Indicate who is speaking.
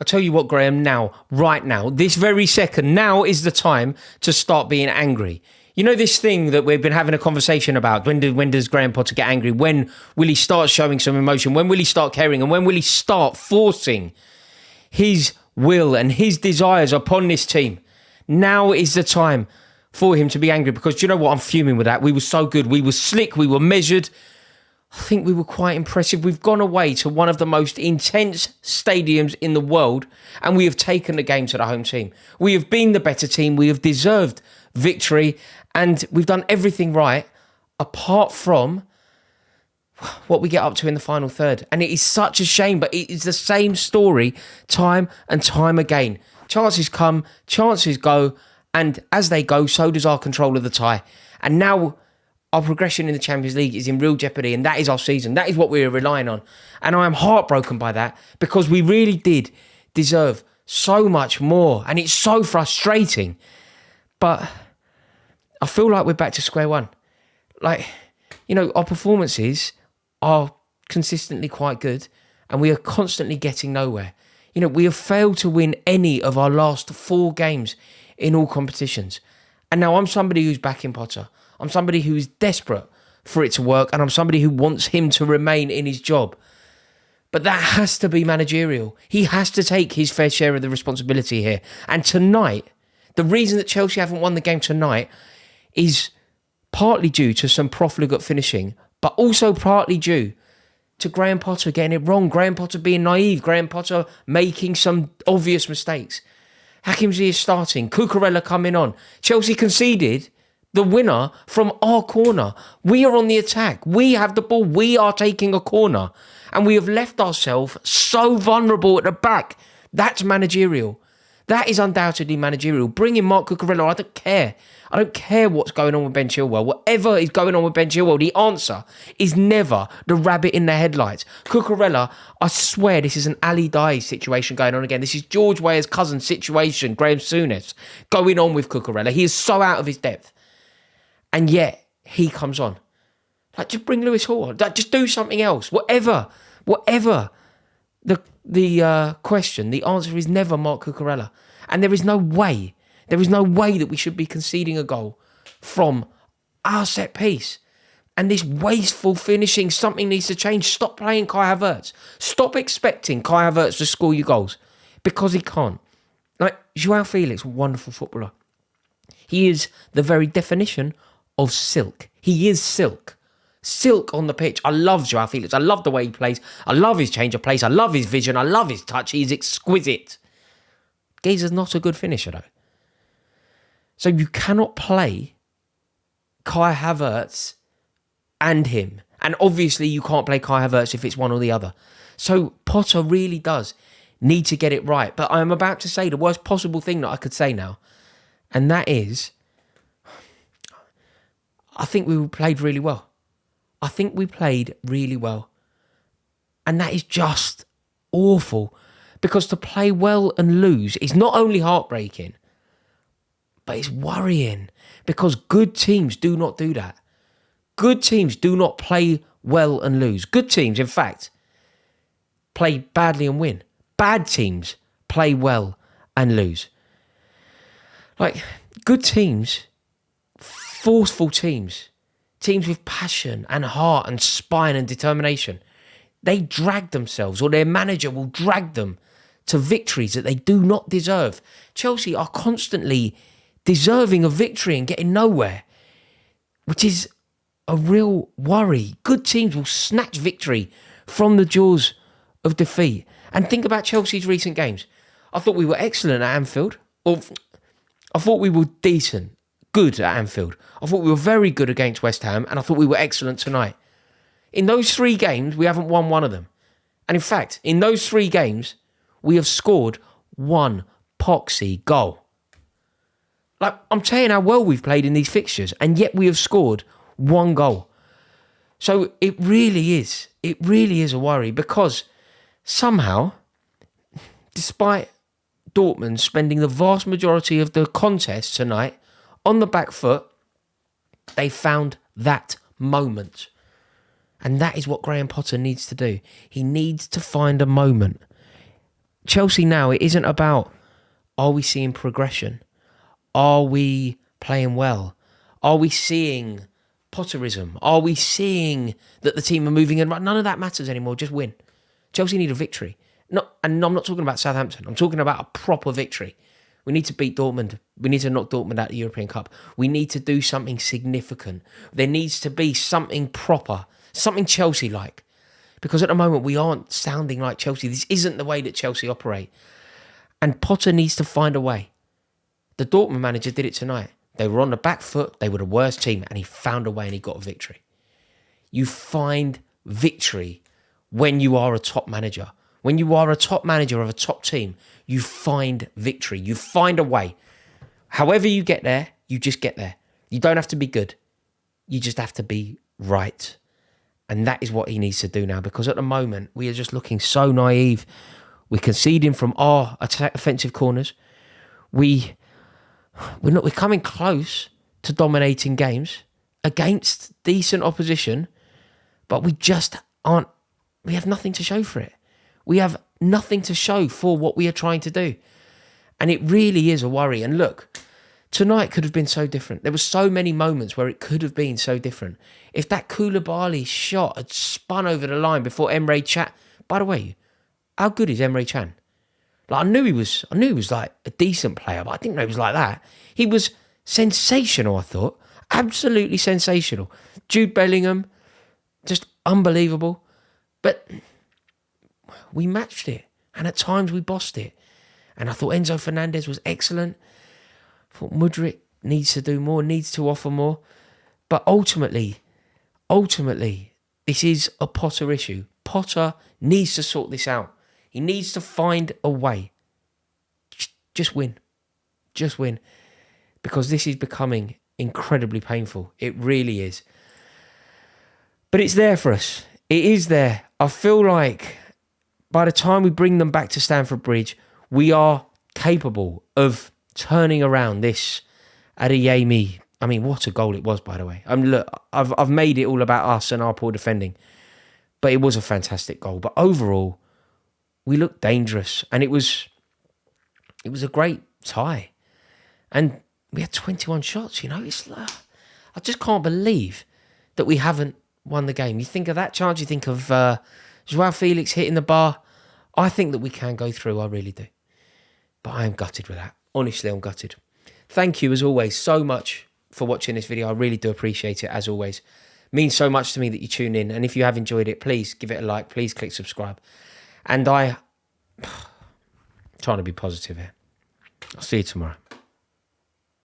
Speaker 1: I'll tell you what, Graham, right now, this very second, now is the time to start being angry. You know this thing that we've been having a conversation about, when does Graham Potter get angry? When will he start showing some emotion? When will he start caring? And when will he start forcing his will and his desires upon this team? Now is the time for him to be angry, because do you know what? I'm fuming with that. We were so good. We were slick. We were measured. I think we were quite impressive. We've gone away to one of the most intense stadiums in the world, and we have taken the game to the home team. We have been the better team. We have deserved victory, and we've done everything right, apart from what we get up to in the final third. And it is such a shame, but it is the same story time and time again. Chances come, chances go, and as they go, so does our control of the tie. And now our progression in the Champions League is in real jeopardy, and that is our season. That is what we are relying on. And I am heartbroken by that, because we really did deserve so much more, and it's so frustrating. But I feel like we're back to square one. Like, you know, our performances are consistently quite good, and we are constantly getting nowhere. You know, we have failed to win any of our last 4 games in all competitions. And now I'm somebody who's backing Potter. I'm somebody who is desperate for it to work, and I'm somebody who wants him to remain in his job. But that has to be managerial. He has to take his fair share of the responsibility here. And tonight, the reason that Chelsea haven't won the game tonight is partly due to some profligate finishing, but also partly due to Graham Potter getting it wrong, Graham Potter being naive, Graham Potter making some obvious mistakes. Hakim Ziyech starting, Cucurella coming on. Chelsea conceded the winner from our corner. We are on the attack. We have the ball. We are taking a corner. And we have left ourselves so vulnerable at the back. That's managerial. That is undoubtedly managerial. Bring in Mark Cucurella. I don't care. I don't care what's going on with Ben Chilwell. Whatever is going on with Ben Chilwell, the answer is never the rabbit in the headlights. Cucurella, I swear this is an Ali Dai situation going on again. This is George Weah's cousin situation, Graham Souness, going on with Cucurella. He is so out of his depth. And yet, he comes on. Like, just bring Lewis Hall. Like, just do something else. Whatever the question, the answer is never Mark Cucurella. And there is no way that we should be conceding a goal from our set piece. And this wasteful finishing, something needs to change. Stop playing Kai Havertz. Stop expecting Kai Havertz to score you goals, because he can't. Like, João Felix, wonderful footballer. He is the very definition of silk. He is silk. Silk on the pitch. I love João Felix. I love the way he plays. I love his change of pace. I love his vision. I love his touch. He's exquisite. Gazer's not a good finisher, though. So you cannot play Kai Havertz and him. And obviously you can't play Kai Havertz if it's one or the other. So Potter really does need to get it right. But I'm about to say the worst possible thing that I could say now. And that is, I think we played really well. I think we played really well. And that is just awful. Because to play well and lose is not only heartbreaking, but it's worrying. Because good teams do not do that. Good teams do not play well and lose. Good teams, in fact, play badly and win. Bad teams play well and lose. Like, good teams, forceful teams, teams with passion and heart and spine and determination, they drag themselves, or their manager will drag them to victories that they do not deserve. Chelsea are constantly deserving of victory and getting nowhere, which is a real worry. Good teams will snatch victory from the jaws of defeat. And think about Chelsea's recent games. I thought we were excellent at Anfield. Or I thought we were decent, good at Anfield. I thought we were very good against West Ham, and I thought we were excellent tonight. In those 3 games, we haven't won one of them. And in fact, in those 3 games, we have scored 1 poxy goal. Like, I'm telling how well we've played in these fixtures, and yet we have scored 1 goal. So it really is a worry, because somehow, despite Dortmund spending the vast majority of the contest tonight on the back foot, they found that moment. And that is what Graham Potter needs to do. He needs to find a moment Chelsea now, it isn't about, are we seeing progression? Are we playing well? Are we seeing Potterism? Are we seeing that the team are moving in? None of that matters anymore. Just win. Chelsea need a victory. And I'm not talking about Southampton. I'm talking about a proper victory. We need to beat Dortmund. We need to knock Dortmund out of the European Cup. We need to do something significant. There needs to be something proper, something Chelsea-like. Because at the moment, we aren't sounding like Chelsea. This isn't the way that Chelsea operate. And Potter needs to find a way. The Dortmund manager did it tonight. They were on the back foot. They were the worst team. And he found a way and he got a victory. You find victory when you are a top manager. When you are a top manager of a top team, you find victory. You find a way. However you get there, you just get there. You don't have to be good. You just have to be right. And that is what he needs to do now, because at the moment, we are just looking so naive. We're conceding from our offensive corners. We're coming close to dominating games against decent opposition, but we just aren't. We have nothing to show for it. We have nothing to show for what we are trying to do. And it really is a worry. And look, tonight could have been so different. There were so many moments where it could have been so different. If that Koulibaly shot had spun over the line before Emre Can. By the way, how good is Emre Can? Like, I knew he was like a decent player, but I didn't know he was like that. He was sensational, I thought. Absolutely sensational. Jude Bellingham, just unbelievable. But we matched it. And at times we bossed it. And I thought Enzo Fernandez was excellent. I thought Mudryk needs to do more, needs to offer more. But ultimately, this is a Potter issue. Potter needs to sort this out. He needs to find a way. Just win. Just win. Because this is becoming incredibly painful. It really is. But it's there for us. It is there. I feel like by the time we bring them back to Stamford Bridge, we are capable of turning around this Adeyemi. I mean, what a goal it was, by the way. Look, I've made it all about us and our poor defending, but it was a fantastic goal. But overall, we looked dangerous, and it was a great tie. And we had 21 shots, It's I just can't believe that we haven't won the game. You think of that chance, you think of Joao Felix hitting the bar. I think that we can go through, I really do. But I am gutted with that. Honestly, I'm gutted. Thank you, as always, so much for watching this video. I really do appreciate it, as always. It means so much to me that you tune in. And if you have enjoyed it, please give it a like. Please click subscribe. And I'm trying to be positive here. I'll see you tomorrow.